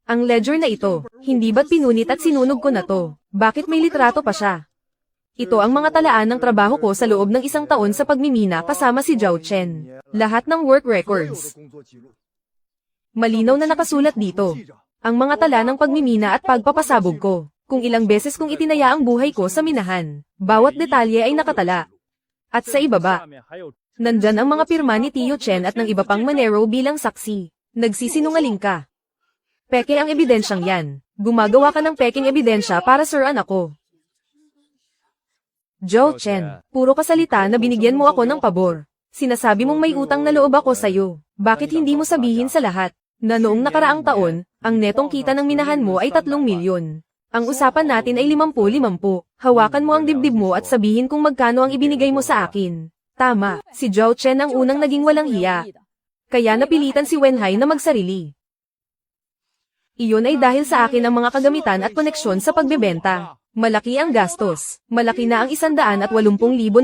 Ang ledger na ito, hindi ba't pinunit at sinunog ko na to? Bakit may litrato pa siya? Ito ang mga talaan ng trabaho ko sa loob ng 1 taon sa pagmimina kasama si Zhao Chen. Lahat ng work records. Malinaw na nakasulat dito. Ang mga tala ng pagmimina at pagpapasabog ko. Kung ilang beses kong itinaya ang buhay ko sa minahan. Bawat detalye ay nakatala. At sa ibaba, nandyan ang mga pirma ni Tio Chen at ng iba pang manero bilang saksi. Nagsisinungaling ka. Peke ang ebidensyang yan. Gumagawa ka ng peking ebidensya para suran ako. Zhao Chen, puro kasalita na binigyan mo ako ng pabor. Sinasabi mong may utang na loob ako sa'yo. Bakit hindi mo sabihin sa lahat na noong nakaraang taon, ang netong kita ng minahan mo ay 3 milyon. Ang usapan natin ay 50-50. Hawakan mo ang dibdib mo at sabihin kung magkano ang ibinigay mo sa akin. Tama, si Zhao Chen ang unang naging walang hiya. Kaya napilitan si Wenhai na magsarili. Iyon ay dahil sa akin ang mga kagamitan at koneksyon sa pagbebenta. Malaki ang gastos. Malaki na ang 180,000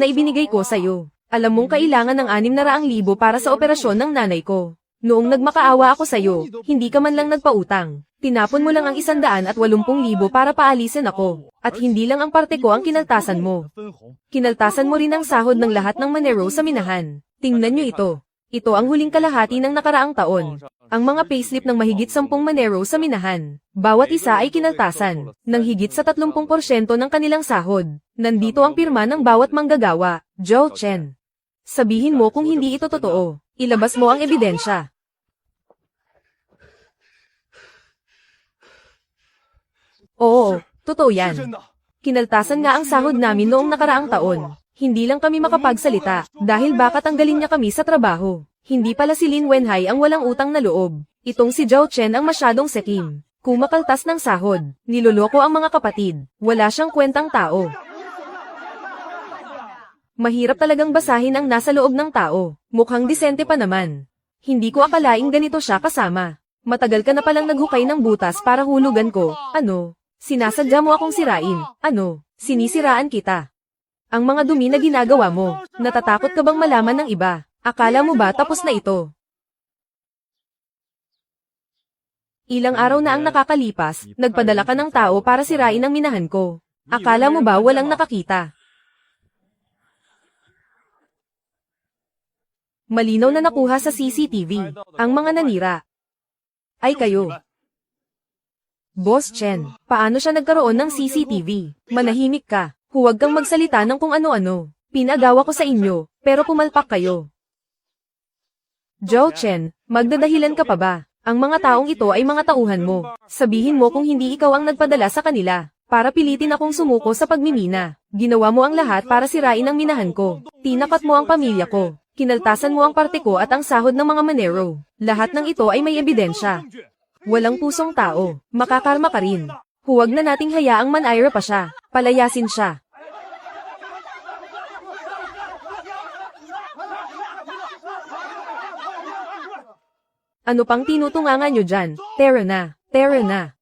na ibinigay ko sa'yo. Alam mong kailangan ng 600,000 para sa operasyon ng nanay ko. Noong nagmakaawa ako sa'yo, hindi ka man lang nagpautang. Tinapon mo lang ang 180,000 para paalisin ako. At hindi lang ang parte ko ang kinaltasan mo. Kinaltasan mo rin ang sahod ng lahat ng manero sa minahan. Tingnan nyo ito. Ito ang huling kalahati ng nakaraang taon. Ang mga payslip ng mahigit 10 manero sa minahan. Bawat isa ay kinaltasan ng higit sa 30% ng kanilang sahod. Nandito ang pirma ng bawat manggagawa. Zhao Chen. Sabihin mo kung hindi ito totoo. Ilabas mo ang ebidensya. Oo, totoo yan. Kinaltasan nga ang sahod namin noong nakaraang taon. Hindi lang kami makapagsalita, dahil baka tanggalin niya kami sa trabaho. Hindi pala si Lin Wenhai ang walang utang na loob. Itong si Zhao Chen ang masyadong sekim. Kumakaltas ng sahod, niloloko ang mga kapatid. Wala siyang kwentang tao. Mahirap talagang basahin ang nasa loob ng tao. Mukhang disente pa naman. Hindi ko akalaing ganito siya kasama. Matagal ka na palang naghukay ng butas para hulugan ko. Ano? Sinasadya mo akong sirain. Ano? Sinisiraan kita. Ang mga dumi na ginagawa mo. Natatakot ka bang malaman ng iba? Akala mo ba tapos na ito? Ilang araw na ang nakakalipas, nagpadala ka ng tao para sirain ang minahan ko. Akala mo ba walang nakakita? Malinaw na nakuha sa CCTV. Ang mga nanira ay kayo. Boss Chen, paano siya nagkaroon ng CCTV? Manahimik ka. Huwag kang magsalita ng kung ano-ano. Pinagawa ko sa inyo, pero pumalpak kayo. Zhao Chen, magdadahilan ka pa ba? Ang mga taong ito ay mga tauhan mo. Sabihin mo kung hindi ikaw ang nagpadala sa kanila, para pilitin akong sumuko sa pagmimina. Ginawa mo ang lahat para sirain ang minahan ko. Tinakat mo ang pamilya ko. Kinaltasan mo ang parte ko at ang sahod ng mga manero. Lahat ng ito ay may ebidensya. Walang pusong tao, makakarma ka rin. Huwag na nating hayaang manaira pa siya. Palayasin siya. Ano pang tinutungangan nyo dyan? Tara na, tara na.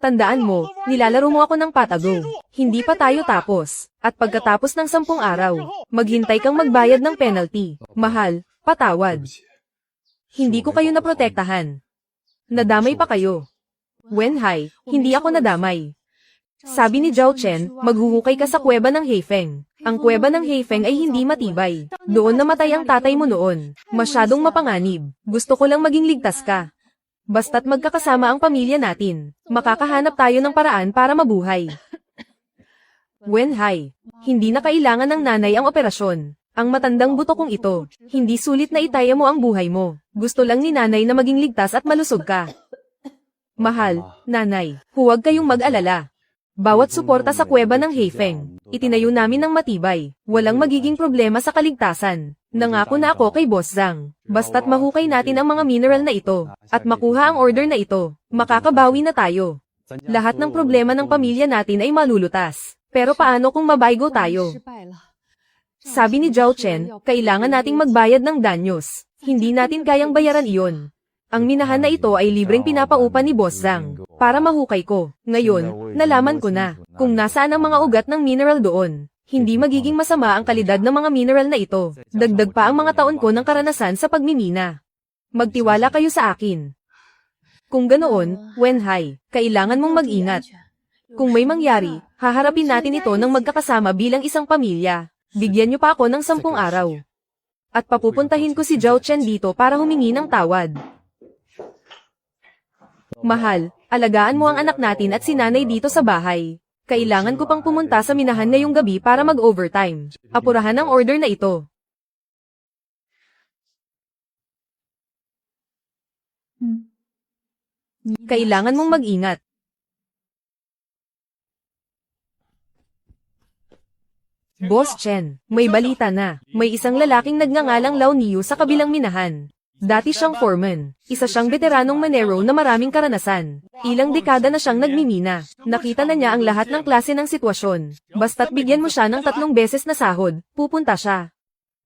Tandaan mo, nilalaro mo ako ng patago. Hindi pa tayo tapos. At pagkatapos ng 10 araw, maghintay kang magbayad ng penalty. Mahal, patawad. Hindi ko kayo naprotektahan. Nadamay pa kayo. Wenhai, hindi ako nadamay. Sabi ni Zhao Chen, maghuhukay ka sa kuweba ng Heifeng. Ang kuweba ng Heifeng ay hindi matibay. Doon namatay ang tatay mo noon. Masyadong mapanganib. Gusto ko lang maging ligtas ka. Basta't magkakasama ang pamilya natin, makakahanap tayo ng paraan para mabuhay. Wenhai, hindi na kailangan ng nanay ang operasyon. Ang matandang buto kong ito, hindi sulit na itaya mo ang buhay mo. Gusto lang ni nanay na maging ligtas at malusog ka. Mahal, nanay, huwag kayong mag-alala. Bawat suporta sa kuweba ng Heifeng, itinayo namin ng matibay. Walang magiging problema sa kaligtasan. Nangako na ako kay Boss Zhang. Basta't mahukay natin ang mga mineral na ito, at makuha ang order na ito, makakabawi na tayo. Lahat ng problema ng pamilya natin ay malulutas. Pero paano kung mabaygo tayo? Sabi ni Zhao Chen, kailangan nating magbayad ng danyos. Hindi natin kayang bayaran iyon. Ang minahan na ito ay libreng pinapaupa ni Boss Zhang, para mahukay ko. Ngayon, nalaman ko na, kung nasaan ang mga ugat ng mineral doon. Hindi magiging masama ang kalidad ng mga mineral na ito. Dagdag pa ang mga taon ko ng karanasan sa pagmimina. Magtiwala kayo sa akin. Kung ganoon, Wenhai, kailangan mong mag-ingat. Kung may mangyari, haharapin natin ito ng magkakasama bilang isang pamilya. Bigyan niyo pa ako ng 10 araw. At papupuntahin ko si Zhao Chen dito para humingi ng tawad. Mahal, alagaan mo ang anak natin at si nanay dito sa bahay. Kailangan ko pang pumunta sa minahan ngayong gabi para mag-overtime. Apurahan ang order na ito. Kailangan mong mag-ingat. Boss Chen, may balita na. May isang lalaking nagngangalang Lao Niu sa kabilang minahan. Dati siyang foreman. Isa siyang veteranong manero na maraming karanasan. Ilang dekada na siyang nagmimina. Nakita na niya ang lahat ng klase ng sitwasyon. Basta't bigyan mo siya ng 3 beses na sahod, pupunta siya.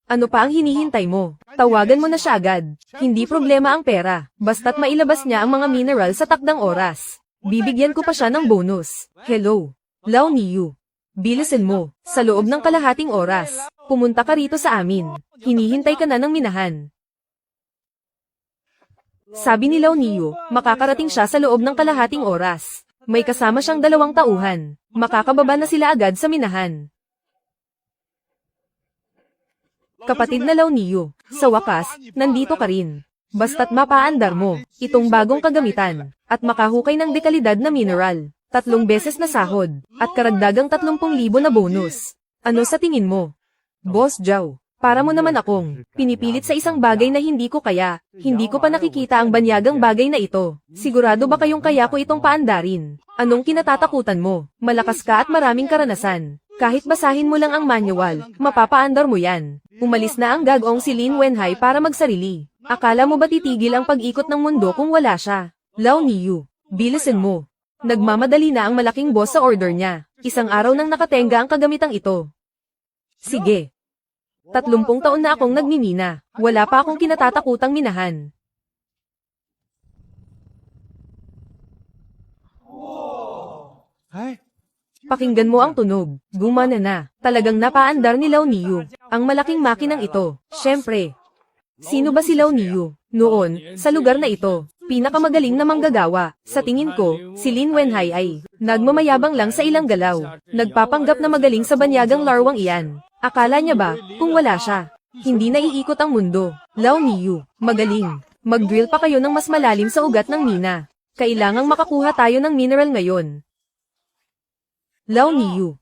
Ano pa ang hinihintay mo? Tawagan mo na siya agad. Hindi problema ang pera. Basta't mailabas niya ang mga mineral sa takdang oras. Bibigyan ko pa siya ng bonus. Hello, Lao Niu. Bilisin mo. Sa loob ng kalahating oras, pumunta ka rito sa amin. Hinihintay ka na ng minahan. Sabi ni Lao Niu, makakarating siya sa loob ng kalahating oras. May kasama siyang 2 tauhan. Makakababa na sila agad sa minahan. Kapatid na Lao Niu, sa wakas, nandito ka rin. Basta't mapaandar mo, itong bagong kagamitan, at makahukay ng dekalidad na mineral, 3 beses na sahod, at karagdagang 30,000 na bonus. Ano sa tingin mo? Boss Zhao, para mo naman akong pinipilit sa isang bagay na hindi ko kaya, hindi ko pa nakikita ang banyagang bagay na ito. Sigurado ba kayong kaya ko itong paandarin? Anong kinatatakutan mo? Malakas ka at maraming karanasan. Kahit basahin mo lang ang manual, mapapaandar mo yan. Umalis na ang gagong si Lin Wenhai para magsarili. Akala mo ba titigil ang pag-ikot ng mundo kung wala siya? Lao Niu, bilisin mo. Nagmamadali na ang malaking boss sa order niya. 1 araw nang nakatenga ang kagamitang ito. Sige. 30 taon na akong nagmimina. Wala pa akong kinatatakutang minahan. Pakinggan mo ang tunog. Gumana na. Talagang napaandar ni Lao Niu. Ang malaking makinang ito. Siyempre. Sino ba si Lao Niu? Noon, sa lugar na ito, pinakamagaling na manggagawa. Sa tingin ko, si Lin Wenhai ay nagmamayabang lang sa ilang galaw. Nagpapanggap na magaling sa banyagang larwang iyan. Akala niya ba, kung wala siya, hindi naiikot ang mundo. Lao Niu, magaling. Mag-drill pa kayo ng mas malalim sa ugat ng mina. Kailangang makakuha tayo ng mineral ngayon. Lao Niu,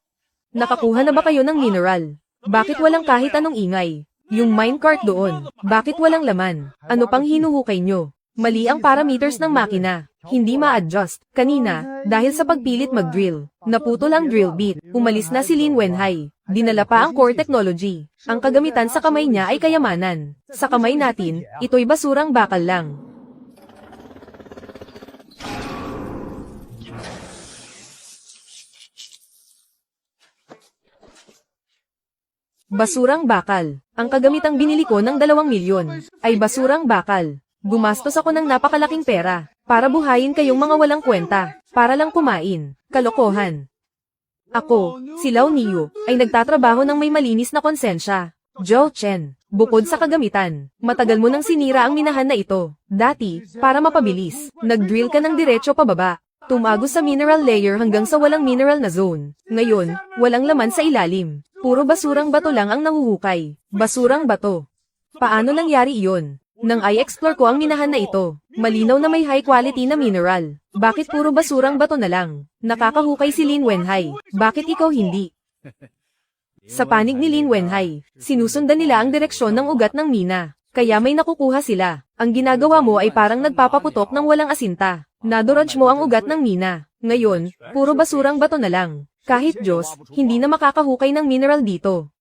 nakakuha na ba kayo ng mineral? Bakit walang kahit anong ingay? Yung minecart doon, bakit walang laman? Ano pang hinuhukay nyo? Mali ang parameters ng makina. Hindi ma-adjust. Kanina, dahil sa pagpilit mag-drill, naputol ang drill bit. Umalis na si Lin Wenhai. Dinala pa ang core technology. Ang kagamitan sa kamay niya ay kayamanan. Sa kamay natin, ito'y basurang bakal lang. Basurang bakal. Ang kagamitang binili ko ng 2 milyon ay basurang bakal. Gumastos ako ng napakalaking pera para buhayin kayong mga walang kwenta, para lang kumain. Kalokohan. Ako, si Lao Niu, ay nagtatrabaho ng may malinis na konsensya. Zhao Chen, bukod sa kagamitan, matagal mo nang sinira ang minahan na ito. Dati, para mapabilis, nag-drill ka ng diretso pababa. Tumagos sa mineral layer hanggang sa walang mineral na zone. Ngayon, walang laman sa ilalim. Puro basurang bato lang ang nahuhukay. Basurang bato. Paano nangyari iyon? Nang i-explore ko ang minahan na ito, malinaw na may high quality na mineral. Bakit puro basurang bato na lang? Nakakahukay si Lin Wenhai. Bakit ikaw hindi? Sa panig ni Lin Wenhai, sinusundan nila ang direksyon ng ugat ng mina. Kaya may nakukuha sila. Ang ginagawa mo ay parang nagpapaputok ng walang asinta. Nadurage mo ang ugat ng mina. Ngayon, puro basurang bato na lang. Kahit Diyos, hindi na makakahukay ng mineral dito.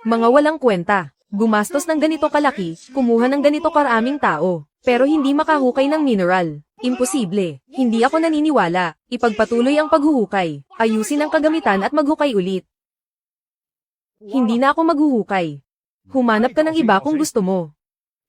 Mga walang kwenta. Gumastos ng ganito kalaki, kumuha ng ganito karaming tao, pero hindi makahukay ng mineral. Imposible. Hindi ako naniniwala. Ipagpatuloy ang paghuhukay. Ayusin ang kagamitan at maghukay ulit. Hindi na ako maghuhukay. Humanap ka ng iba kung gusto mo.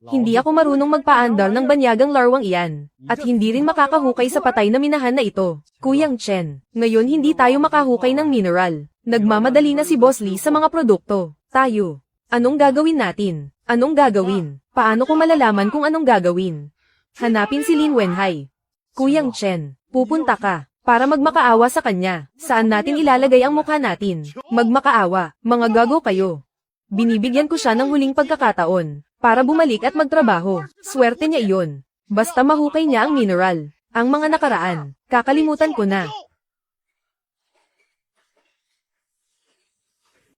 Hindi ako marunong magpaandar ng banyagang larwang iyan, at hindi rin makakahukay sa patay na minahan na ito. Kuyang Chen, ngayon hindi tayo makahukay ng mineral. Nagmamadali na si Boss Lee sa mga produkto. Tayo. Anong gagawin natin? Anong gagawin? Paano ko malalaman kung anong gagawin? Hanapin si Lin Wenhai. Kuyang Chen, pupunta ka. Para magmakaawa sa kanya, saan natin ilalagay ang mukha natin? Magmakaawa, mga gago kayo. Binibigyan ko siya ng huling pagkakataon, para bumalik at magtrabaho. Swerte niya iyon. Basta mahukay niya ang mineral. Ang mga nakaraan, kakalimutan ko na.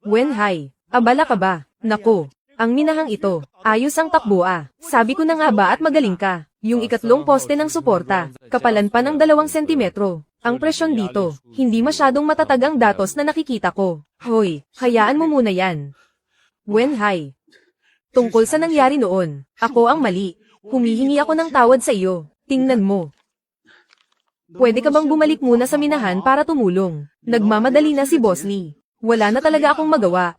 Wenhai, abala ka ba? Nako, ang minahang ito, ayos ang takbo ah. Sabi ko na nga ba at magaling ka. Yung ikatlong poste ng suporta, kapalan pa ng 2 sentimetro. Ang presyon dito, hindi masyadong matatag ang datos na nakikita ko. Hoy, hayaan mo muna yan. Wenhai. Tungkol sa nangyari noon, ako ang mali. Humihingi ako ng tawad sa iyo. Tingnan mo. Pwede ka bang bumalik muna sa minahan para tumulong? Nagmamadali na si Boss Lee. Wala na talaga akong magawa.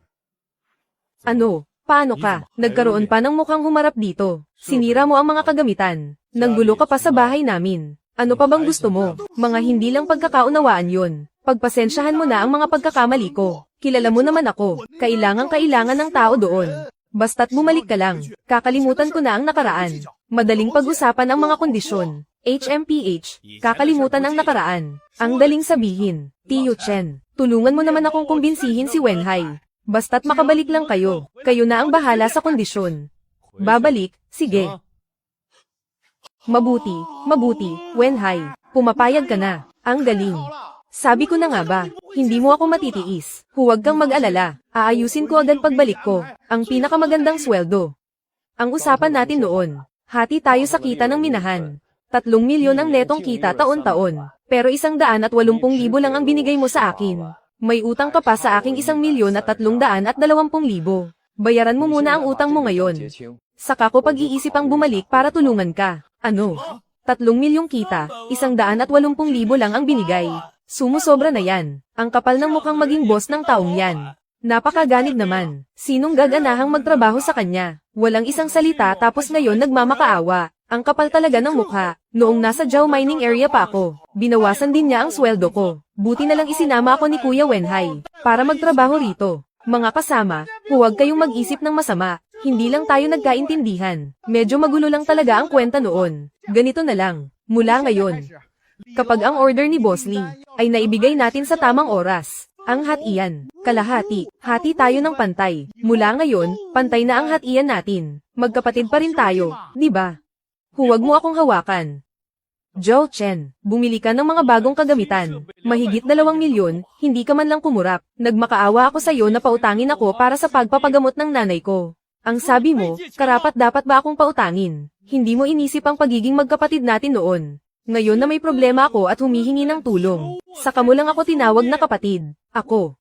Ano? Paano ka? Nagkaroon pa ng mukhang humarap dito. Sinira mo ang mga kagamitan. Nanggulo ka pa sa bahay namin. Ano pa bang gusto mo? Mga hindi lang pagkakaunawaan yon. Pagpasensyahan mo na ang mga pagkakamali ko. Kilala mo naman ako. Kailangan ng tao doon. Basta't bumalik ka lang. Kakalimutan ko na ang nakaraan. Madaling pag-usapan ang mga kondisyon. HMPH, kakalimutan ang nakaraan. Ang daling sabihin. Tio Chen, tulungan mo naman akong kumbinsihin si Wenhai. Basta't makabalik lang kayo. Kayo na ang bahala sa kondisyon. Babalik, sige. Mabuti, Wenhai. Pumapayag ka na. Ang galing. Sabi ko na nga ba, hindi mo ako matitiis. Huwag kang mag-alala. Aayusin ko agad pagbalik ko. Ang pinakamagandang sweldo. Ang usapan natin noon. Hati tayo sa kita ng minahan. 3 milyon ang netong kita taon-taon. Pero 180,000 lang ang binigay mo sa akin. May utang ka pa sa aking 1,320,000. Bayaran mo muna ang utang mo ngayon. Saka ko pag-iisip ang bumalik para tulungan ka. Ano? 3 milyong kita, 180,000 lang ang binigay. Sumusobra na yan. Ang kapal ng mukhang maging boss ng taong yan. Napakaganid naman. Sinong gaganahang magtrabaho sa kanya? Walang isang salita tapos ngayon nagmamakaawa. Ang kapal talaga ng mukha. Noong nasa Jiao mining area pa ako, binawasan din niya ang sweldo ko. Buti na lang isinama ako ni Kuya Wenhai para magtrabaho rito. Mga kasama, huwag kayong mag-isip ng masama. Hindi lang tayo nagkaintindihan. Medyo magulo lang talaga ang kwenta noon. Ganito na lang, mula ngayon. Kapag ang order ni Boss Lee ay naibigay natin sa tamang oras, ang hatian, kalahati, hati tayo ng pantay. Mula ngayon, pantay na ang hatian natin. Magkapatid pa rin tayo, di ba? Huwag mo akong hawakan. Zhou Chen, bumili ka ng mga bagong kagamitan. Mahigit 2 milyon, hindi ka man lang kumurap. Nagmakaawa ako sa iyo na pautangin ako para sa pagpapagamot ng nanay ko. Ang sabi mo, karapat-dapat ba akong pautangin? Hindi mo inisip ang pagiging magkapatid natin noon. Ngayon na may problema ako at humihingi ng tulong, saka mo lang ako tinawag na kapatid. Ako.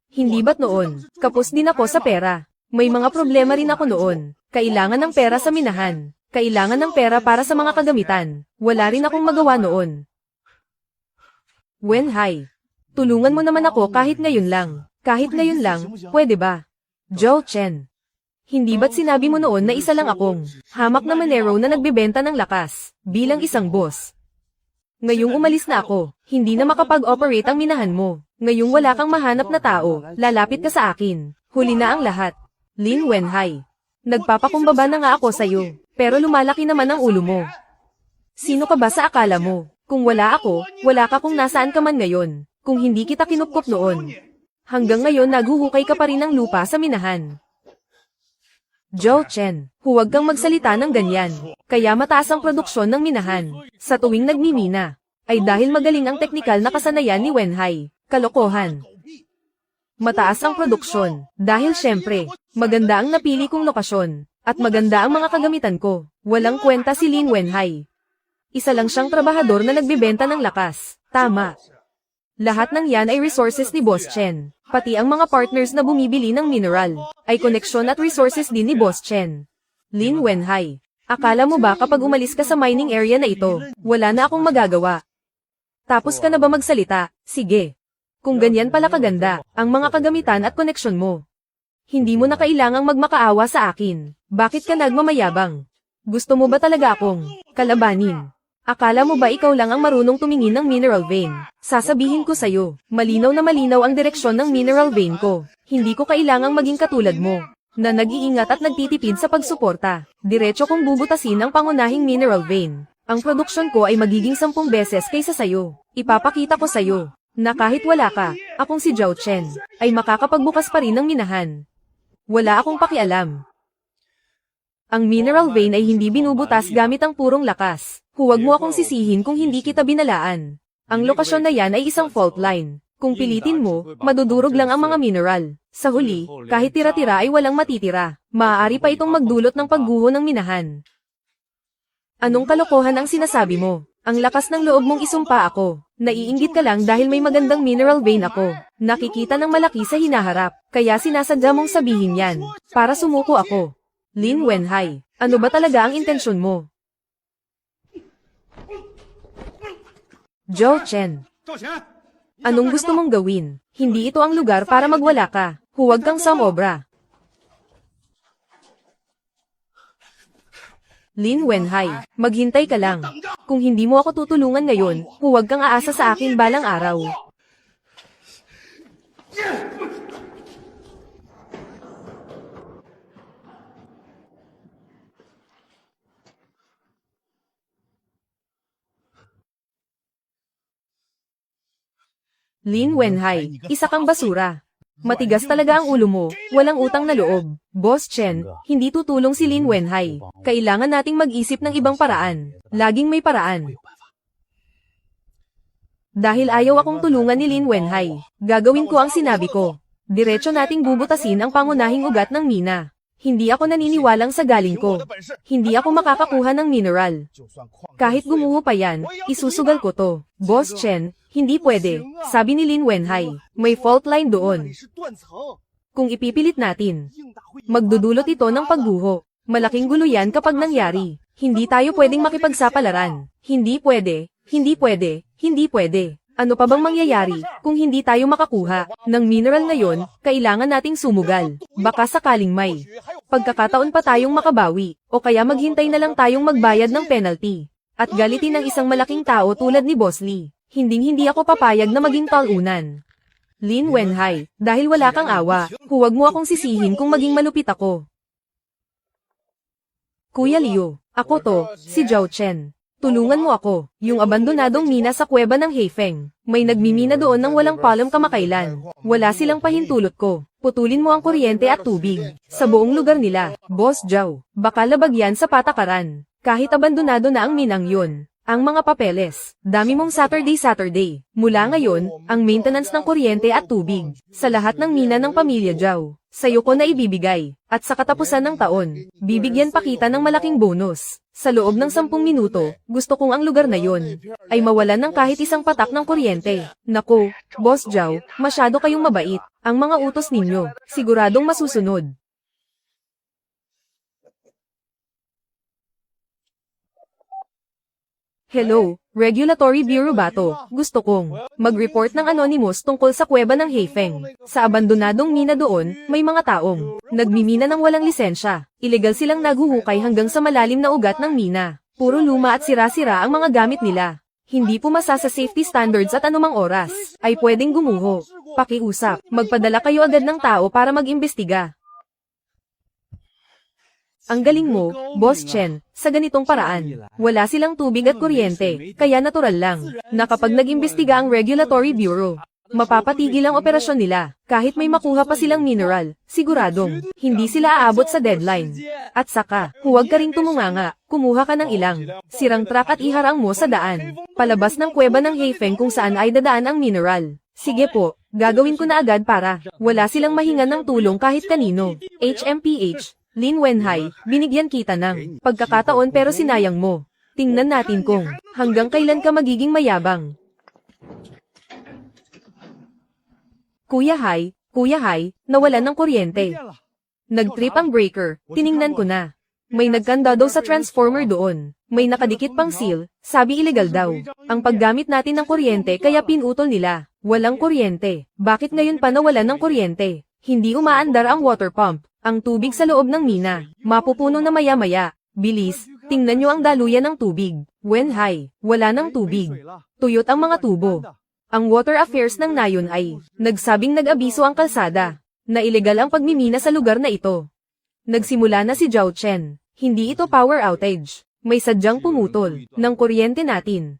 Hindi ba't noon, kapos din ako sa pera. May mga problema rin ako noon. Kailangan ng pera sa minahan. Kailangan ng pera para sa mga kagamitan. Wala rin akong magawa noon. Wenhai, tulungan mo naman ako kahit ngayon lang. Kahit ngayon lang, pwede ba? Zhou Chen. Hindi ba't sinabi mo noon na isa lang akong hamak na manero na nagbebenta ng lakas bilang isang boss? Ngayong umalis na ako, hindi na makapag-operate ang minahan mo. Ngayong wala kang mahanap na tao, lalapit ka sa akin. Huli na ang lahat. Lin Wenhai. Nagpapakumbaba na nga ako sa'yo. Pero lumalaki naman ang ulo mo. Sino ka ba sa akala mo? Kung wala ako, wala ka kung nasaan ka man ngayon. Kung hindi kita kinupkop noon. Hanggang ngayon naghuhukay ka pa rin ng lupa sa minahan. Zhou Chen, huwag kang magsalita ng ganyan. Kaya mataas ang produksyon ng minahan. Sa tuwing nagmimina, ay dahil magaling ang teknikal na kasanayan ni Wenhai. Kalokohan. Mataas ang produksyon, dahil syempre, maganda ang napili kong lokasyon. At maganda ang mga kagamitan ko. Walang kwenta si Lin Wenhai. Isa lang siyang trabahador na nagbebenta ng lakas. Tama. Lahat ng yan ay resources ni Boss Chen. Pati ang mga partners na bumibili ng mineral, ay koneksyon at resources din ni Boss Chen. Lin Wenhai, akala mo ba kapag umalis ka sa mining area na ito, wala na akong magagawa? Tapos ka na ba magsalita? Sige. Kung ganyan pala kaganda, ang mga kagamitan at koneksyon mo. Hindi mo na kailangang magmakaawa sa akin. Bakit ka nagmamayabang? Gusto mo ba talaga akong kalabanin? Akala mo ba ikaw lang ang marunong tumingin ng mineral vein? Sasabihin ko sa'yo, malinaw na malinaw ang direksyon ng mineral vein ko. Hindi ko kailangang maging katulad mo. na nag-iingat at nagtitipid sa pagsuporta. Diretso kong bubutasin ang pangunahing mineral vein. Ang produksyon ko ay magiging 10 beses kaysa sayo. Ipapakita ko sayo na kahit wala ka, akong si Zhao Chen, ay makakapagbukas pa rin ng minahan. Wala akong pakialam. Ang mineral vein ay hindi binubutas gamit ang purong lakas. Huwag mo akong sisihin kung hindi kita binalaan. Ang lokasyon na yan ay isang fault line. Kung pilitin mo, madudurog lang ang mga mineral. Sa huli, kahit tira-tira ay walang matitira. Maaari pa itong magdulot ng pagguho ng minahan. Anong kalokohan ang sinasabi mo? Ang lakas ng loob mong isumpa ako. Naiinggit ka lang dahil may magandang mineral vein ako. Nakikita ng malaki sa hinaharap, kaya sinasadya mong sabihin yan. Para sumuko ako. Lin Wenhai, ano ba talaga ang intensyon mo? Zhao Chen. Anong gusto mong gawin? Hindi ito ang lugar para magwala ka. Huwag kang sumobra. Lin Wenhai, maghintay ka lang. Kung hindi mo ako tutulungan ngayon, huwag kang aasa sa akin balang araw. Lin Wenhai, isa kang basura. Matigas talaga ang ulo mo, walang utang na loob. Boss Chen, hindi tutulong si Lin Wenhai. Kailangan nating mag-isip ng ibang paraan. Laging may paraan. Dahil ayaw akong tulungan ni Lin Wenhai, gagawin ko ang sinabi ko. Diretso nating bubutasin ang pangunahing ugat ng mina. Hindi ako naniniwalang sa galing ko. Hindi ako makakakuha ng mineral. Kahit gumuho pa yan, isusugal ko to. Boss Chen, hindi pwede, sabi ni Lin Wenhai. May fault line doon. Kung ipipilit natin, magdudulot ito ng pagguho. Malaking gulo yan kapag nangyari. Hindi tayo pwedeng makipagsapalaran. Hindi pwede, hindi pwede, hindi pwede. Ano pa bang mangyayari kung hindi tayo makakuha ng mineral ngayon? Kailangan nating sumugal. Baka sakaling may pagkakataon pa tayong makabawi, o kaya maghintay na lang tayong magbayad ng penalty. At galitin ng isang malaking tao tulad ni Boss Lee. Hinding-hindi ako papayag na maging talunan. Lin Wenhai, dahil wala kang awa, huwag mo akong sisihin kung maging malupit ako. Kuya Liu, ako to, si Zhao Chen. Tulungan mo ako, yung abandonadong mina sa kuweba ng Heifeng. May nagmimina doon ng walang palam kamakailan. Wala silang pahintulot ko. Putulin mo ang kuryente at tubig. Sa buong lugar nila, Boss Zhao, baka labag yan sa patakaran. Kahit abandonado na ang minang yun. Ang mga papeles, dami mong Saturday. Mula ngayon, ang maintenance ng kuryente at tubig, sa lahat ng mina ng pamilya Zhao, sa'yo ko na ibibigay. At sa katapusan ng taon, bibigyan pa kita ng malaking bonus. Sa loob ng 10 minuto, gusto kong ang lugar na yon ay mawalan ng kahit isang patak ng kuryente. Nako, Boss Zhao, masyado kayong mabait. Ang mga utos ninyo, siguradong masusunod. Hello, Regulatory Bureau ba to? Gusto kong mag-report ng anonymous tungkol sa kuweba ng Heifeng. Sa abandonadong mina doon, may mga taong nagmimina ng walang lisensya. Ilegal silang naghuhukay hanggang sa malalim na ugat ng mina. Puro luma at sira-sira ang mga gamit nila. Hindi pumasa sa safety standards at anumang oras ay pwedeng gumuho. Pakiusap, magpadala kayo agad ng tao para mag-imbestiga. Ang galing mo, Boss Chen, sa ganitong paraan. Wala silang tubig at kuryente, kaya natural lang na kapag nag-imbestiga ang Regulatory Bureau, mapapatigil ang operasyon nila. Kahit may makuha pa silang mineral, siguradong hindi sila aabot sa deadline. At saka, huwag ka ring tumunganga, kumuha ka ng ilang sirang truck at iharang mo sa daan, palabas ng kuweba ng Heifeng kung saan ay dadaan ang mineral. Sige po, gagawin ko na agad para wala silang mahingan ng tulong kahit kanino. HMPH. Lin Wenhai, binigyan kita ng pagkakataon pero sinayang mo. Tingnan natin kung hanggang kailan ka magiging mayabang. Kuya Hai, nawalan ng kuryente. Nag-trip ang breaker, tiningnan ko na. May nagkandado sa transformer doon. May nakadikit pang seal, sabi illegal daw. Ang paggamit natin ng kuryente kaya pinutol nila. Walang kuryente. Bakit ngayon pa nawalan ng kuryente? Hindi umaandar ang water pump. Ang tubig sa loob ng mina, mapupuno na maya-maya. Bilis, tingnan nyo ang daluyan ng tubig. Wenhai, wala ng tubig. Tuyot ang mga tubo. Ang water affairs ng nayon ay nagsabing nag-abiso ang kalsada na ilegal ang pagmimina sa lugar na ito. Nagsimula na si Zhao Chen. Hindi ito power outage. May sadyang pumutol ng kuryente natin.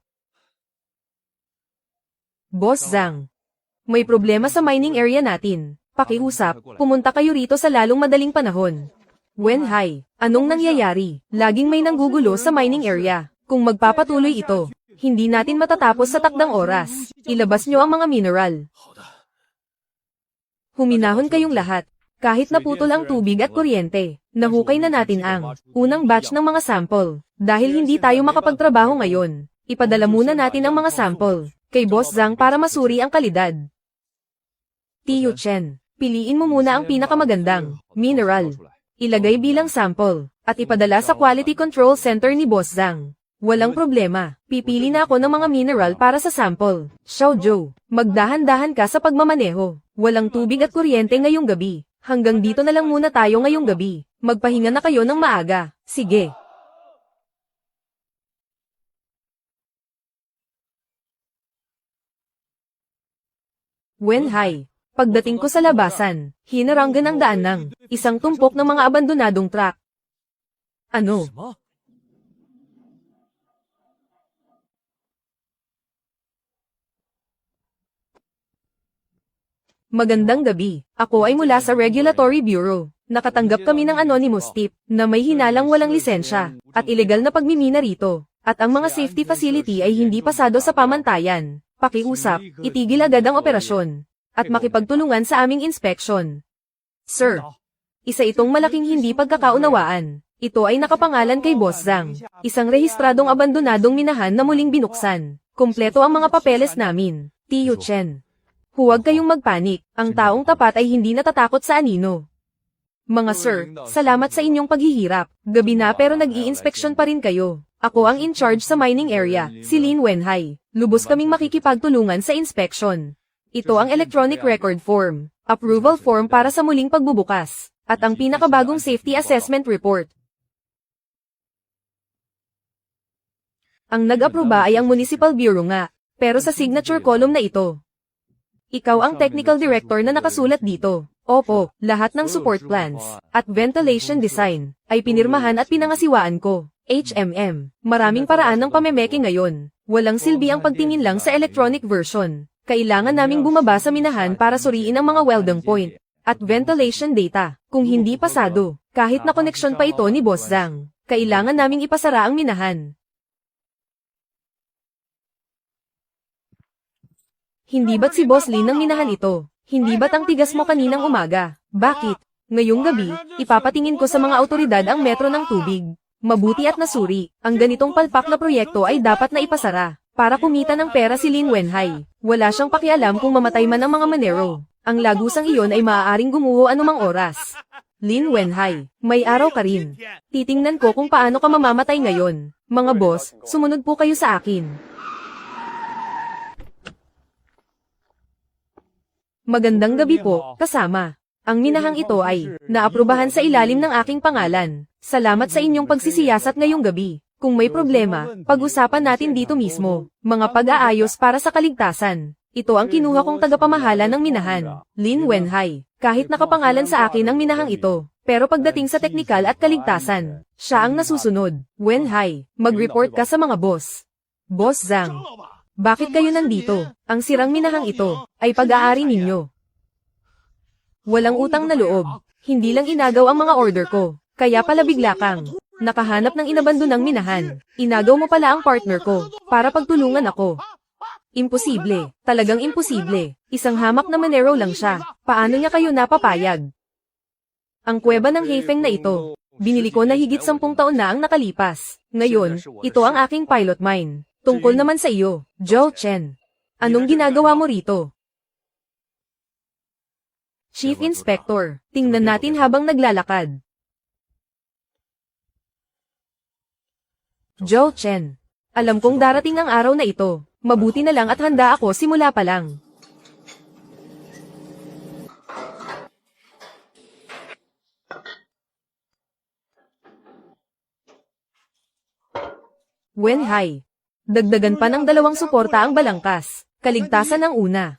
Boss Zhang. May problema sa mining area natin. Pakiusap, pumunta kayo rito sa lalong madaling panahon. Wenhai, anong nangyayari? Laging may nanggugulo sa mining area. Kung magpapatuloy ito, hindi natin matatapos sa takdang oras. Ilabas nyo ang mga mineral. Huminahon kayong lahat. Kahit naputol ang tubig at kuryente, nahukay na natin ang unang batch ng mga sample. Dahil hindi tayo makapagtrabaho ngayon, ipadala muna natin ang mga sample kay Boss Zhang para masuri ang kalidad. Tio Chen, piliin mo muna ang pinakamagandang mineral. Ilagay bilang sample, at ipadala sa Quality Control Center ni Boss Zhang. Walang problema, pipili na ako ng mga mineral para sa sample. Xiao Zhou, magdahan-dahan ka sa pagmamaneho. Walang tubig at kuryente ngayong gabi. Hanggang dito na lang muna tayo ngayong gabi. Magpahinga na kayo ng maaga. Sige. Wenhai. Pagdating ko sa labasan, hinaranggan ang daan ng isang tumpok ng mga abandonadong truck. Ano? Magandang gabi. Ako ay mula sa Regulatory Bureau. Nakatanggap kami ng anonymous tip na may hinalang walang lisensya at ilegal na pagmimina rito. At ang mga safety facility ay hindi pasado sa pamantayan. Pakiusap, itigil agad ang operasyon at makipagtulungan sa aming inspection. Sir, isa itong malaking hindi pagkakaunawaan. Ito ay nakapangalan kay Boss Zhang, isang rehistradong abandonadong minahan na muling binuksan. Kompleto ang mga papeles namin. Tio Chen. Huwag kayong magpanik, ang taong tapat ay hindi natatakot sa anino. Mga sir, salamat sa inyong paghihirap. Gabi na pero nag-i-inspeksyon pa rin kayo. Ako ang in charge sa mining area, si Lin Wenhai. Lubos kaming makikipagtulungan sa inspection. Ito ang electronic record form, approval form para sa muling pagbubukas, at ang pinakabagong safety assessment report. Ang nag-aproba ay ang Municipal Bureau nga, pero sa signature column na ito. Ikaw ang technical director na nakasulat dito. Opo, lahat ng support plans at ventilation design ay pinirmahan at pinangasiwaan ko. HMM, maraming paraan ng pamemeke ngayon. Walang silbi ang pagtingin lang sa electronic version. Kailangan naming bumaba sa minahan para suriin ang mga welding point at ventilation data. Kung hindi pasado, kahit na koneksyon pa ito ni Boss Zhang, kailangan naming ipasara ang minahan. Hindi ba't si Boss Lin ang minahan ito? Hindi ba't ang tigas mo kaninang umaga? Bakit? Ngayong gabi, ipapatingin ko sa mga autoridad ang metro ng tubig. Mabuti at nasuri, ang ganitong palpak na proyekto ay dapat na ipasara. Para kumita ng pera si Lin Wenhai. Wala siyang pakialam kung mamatay man ang mga manero. Ang lagusang iyon ay maaaring gumuho anumang oras. Lin Wenhai, may araw ka rin. Titingnan ko kung paano ka mamamatay ngayon. Mga boss, sumunod po kayo sa akin. Magandang gabi po, kasama. Ang minahang ito ay naaprubahan sa ilalim ng aking pangalan. Salamat sa inyong pagsisiyasat ngayong gabi. Kung may problema, pag-usapan natin dito mismo. Mga pag-aayos para sa kaligtasan. Ito ang kinuha kong tagapamahala ng minahan, Lin Wenhai. Kahit nakapangalan sa akin ang minahang ito, pero pagdating sa teknikal at kaligtasan, siya ang nasusunod. Wenhai, mag-report ka sa mga boss. Boss Zhang. Bakit kayo nandito? Ang sirang minahang ito ay pag-aari ninyo. Walang utang na loob. Hindi lang inagaw ang mga order ko. Kaya pala bigla kang nakahanap ng inabandonang minahan. Inagaw mo pala ang partner ko para pagtulungan ako. Imposible. Talagang imposible. Isang hamak na manero lang siya. Paano niya kayo napapayag? Ang kuweba ng Heifeng na ito, binili ko na higit 10 taon na ang nakalipas. Ngayon, ito ang aking pilot mine. Tungkol naman sa iyo, Zhao Chen. Anong ginagawa mo rito? Chief Inspector, tingnan natin habang naglalakad. Zhao Chen. Alam kong darating ang araw na ito. Mabuti na lang at handa ako simula pa lang. Wenhai. Dagdagan pa ng 2 suporta ang balangkas. Kaligtasan ang una.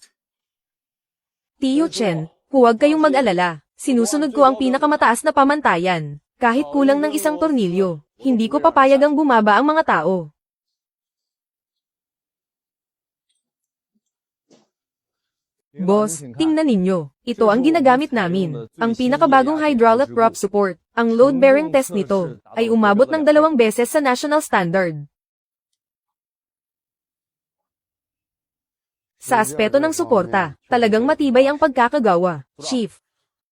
Tio Chen, huwag kayong mag-alala. Sinusunod ko ang pinakamataas na pamantayan. Kahit kulang ng isang tornilyo, hindi ko papayag ang bumaba ang mga tao. Boss, tingnan ninyo. Ito ang ginagamit namin. Ang pinakabagong hydraulic prop support. Ang load bearing test nito ay umabot ng 2 beses sa national standard. Sa aspeto ng suporta, talagang matibay ang pagkakagawa, Chief.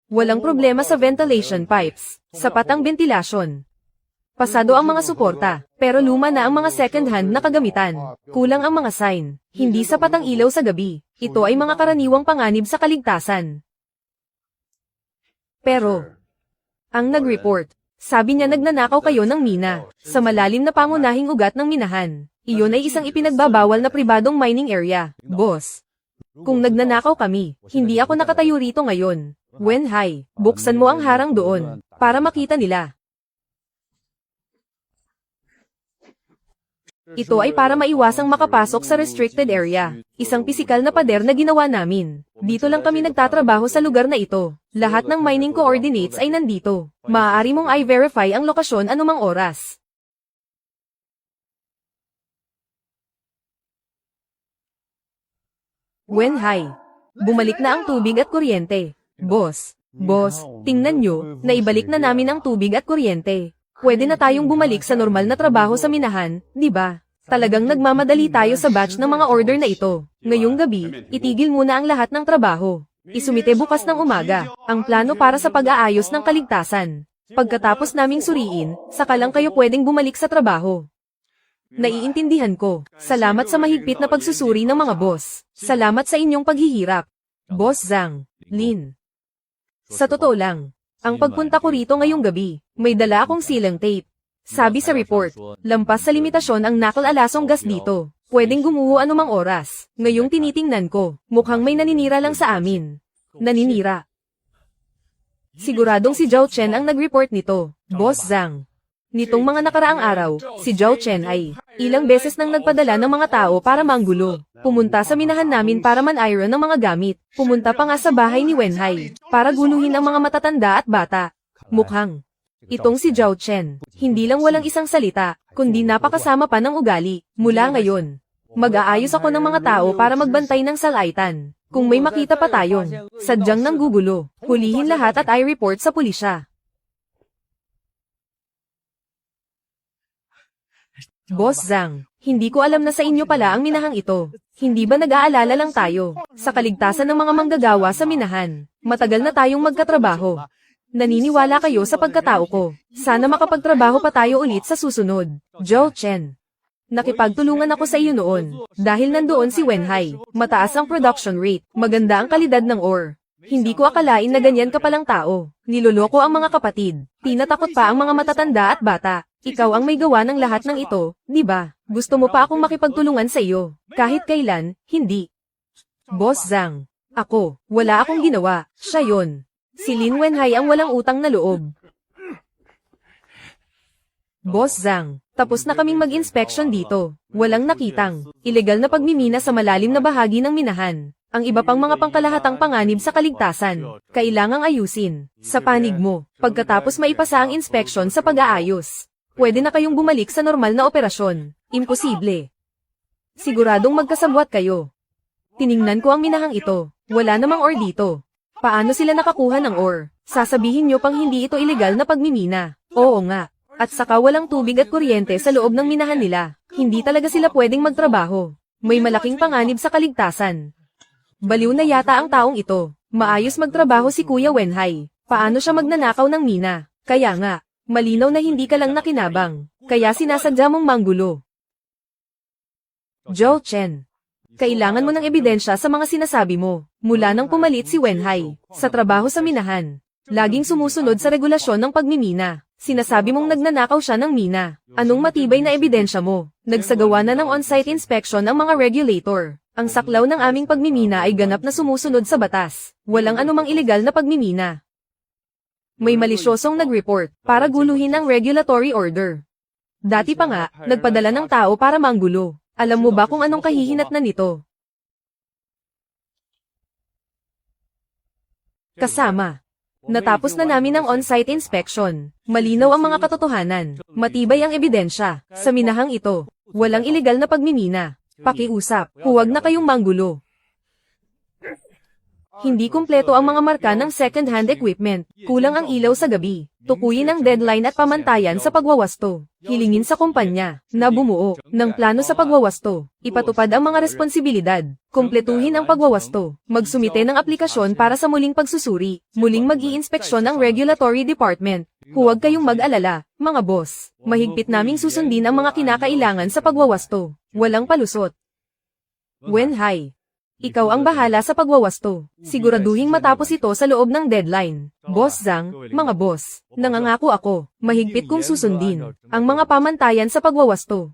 Walang problema sa ventilation pipes. Sapat ang ventilasyon. Pasado ang mga suporta, pero luma na ang mga second-hand na kagamitan. Kulang ang mga sign. Hindi sapat ang ilaw sa gabi. Ito ay mga karaniwang panganib sa kaligtasan. Pero, ang nag-report, sabi niya nagnanakaw kayo ng mina, sa malalim na pangunahing ugat ng minahan. Iyon ay isang ipinagbabawal na pribadong mining area, boss. Kung nagnanakaw kami, hindi ako nakatayo rito ngayon. Wenhai, buksan mo ang harang doon, para makita nila. Ito ay para maiwasang makapasok sa restricted area. Isang pisikal na pader na ginawa namin. Dito lang kami nagtatrabaho sa lugar na ito. Lahat ng mining coordinates ay nandito. Maaari mong i-verify ang lokasyon anumang oras. Wenhai, bumalik na ang tubig at kuryente. Boss, tingnan nyo, naibalik na namin ang tubig at kuryente. Pwede na tayong bumalik sa normal na trabaho sa minahan, di ba? Talagang nagmamadali tayo sa batch ng mga order na ito. Ngayong gabi, itigil muna ang lahat ng trabaho. Isumite bukas ng umaga, ang plano para sa pag-aayos ng kaligtasan. Pagkatapos naming suriin, saka lang kayo pwedeng bumalik sa trabaho. Naiintindihan ko. Salamat sa mahigpit na pagsusuri ng mga boss. Salamat sa inyong paghihirap. Boss Zhang, Lin. Sa totoo lang, ang pagpunta ko rito ngayong gabi, may dala akong silang tape. Sabi sa report, lampas sa limitasyon ang nakal-alasong gas dito. Pwedeng gumuho anumang oras. Ngayong tinitingnan ko, mukhang may naninira lang sa amin. Naninira. Siguradong si Zhao Chen ang nag-report nito, Boss Zhang. Nitong mga nakaraang araw, si Zhao Chen ay ilang beses nang nagpadala ng mga tao para manggulo. Pumunta sa minahan namin para man-iron ng mga gamit. Pumunta pa nga sa bahay ni Wenhai para guluhin ang mga matatanda at bata. Mukhang itong si Zhao Chen, hindi lang walang isang salita, kundi napakasama pa ng ugali. Mula ngayon, mag-aayos ako ng mga tao para magbantay ng salaitan. Kung may makita pa tayong sadyang nanggugulo, hulihin lahat at i-report sa pulisya. Boss Zhang, hindi ko alam na sa inyo pala ang minahang ito. Hindi ba nag-aalala lang tayo sa kaligtasan ng mga manggagawa sa minahan? Matagal na tayong magkatrabaho. Naniniwala kayo sa pagkatao ko. Sana makapagtrabaho pa tayo ulit sa susunod. Zhao Chen. Nakipagtulungan ako sa iyo noon. Dahil nandoon si Wenhai. Mataas ang production rate. Maganda ang kalidad ng ore. Hindi ko akalain na ganyan ka palang tao. Niloloko ang mga kapatid. Tinatakot pa ang mga matatanda at bata. Ikaw ang may gawa ng lahat ng ito, di ba? Gusto mo pa akong makipagtulungan sa iyo. Kahit kailan, hindi. Boss Zhang. Ako, wala akong ginawa. Siya yon. Si Lin Wenhai ang walang utang na loob. Boss Zhang, tapos na kaming mag-inspection dito. Walang nakitang ilegal na pagmimina sa malalim na bahagi ng minahan. Ang iba pang mga pangkalahatang panganib sa kaligtasan, kailangang ayusin. Sa panig mo, pagkatapos maipasa ang inspection sa pag-aayos, pwede na kayong bumalik sa normal na operasyon. Imposible. Siguradong magkasabwat kayo. Tiningnan ko ang minahang ito. Wala namang ore dito. Paano sila nakakuha ng ore? Sasabihin nyo pang hindi ito ilegal na pagmimina. Oo nga. At saka walang tubig at kuryente sa loob ng minahan nila. Hindi talaga sila pwedeng magtrabaho. May malaking panganib sa kaligtasan. Baliw na yata ang taong ito. Maayos magtrabaho si Kuya Wenhai. Paano siya magnanakaw ng mina? Kaya nga, malinaw na hindi ka lang nakinabang. Kaya sinasadya mong manggulo. Zhao Chen. Kailangan mo ng ebidensya sa mga sinasabi mo. Mula nang pumalit si Wenhai sa trabaho sa minahan, laging sumusunod sa regulasyon ng pagmimina. Sinasabi mong nagnanakaw siya ng mina. Anong matibay na ebidensya mo? Nagsagawa na ng on-site inspection ang mga regulator. Ang saklaw ng aming pagmimina ay ganap na sumusunod sa batas. Walang anumang ilegal na pagmimina. May malisyosong nag-report para guluhin ang regulatory order. Dati pa nga, nagpadala ng tao para manggulo. Alam mo ba kung anong kahihinatnan nito? Kasama. Natapos na namin ang on-site inspection. Malinaw ang mga katotohanan. Matibay ang ebidensya. Sa minahang ito, walang ilegal na pagmimina. Pakiusap, huwag na kayong manggulo. Hindi kumpleto ang mga marka ng second-hand equipment. Kulang ang ilaw sa gabi. Tukuyin ang deadline at pamantayan sa pagwawasto. Hilingin sa kumpanya na bumuo ng plano sa pagwawasto. Ipatupad ang mga responsibilidad. Kumpletuhin ang pagwawasto. Magsumite ng aplikasyon para sa muling pagsusuri. Muling mag-iinspeksyon ang regulatory department. Huwag kayong mag-alala, mga boss. Mahigpit naming susundin ang mga kinakailangan sa pagwawasto. Walang palusot. Wenhai. Ikaw ang bahala sa pagwawasto. Siguraduhing matapos ito sa loob ng deadline. Boss Zhang, mga boss, nangangako ako, mahigpit kong susundin ang mga pamantayan sa pagwawasto.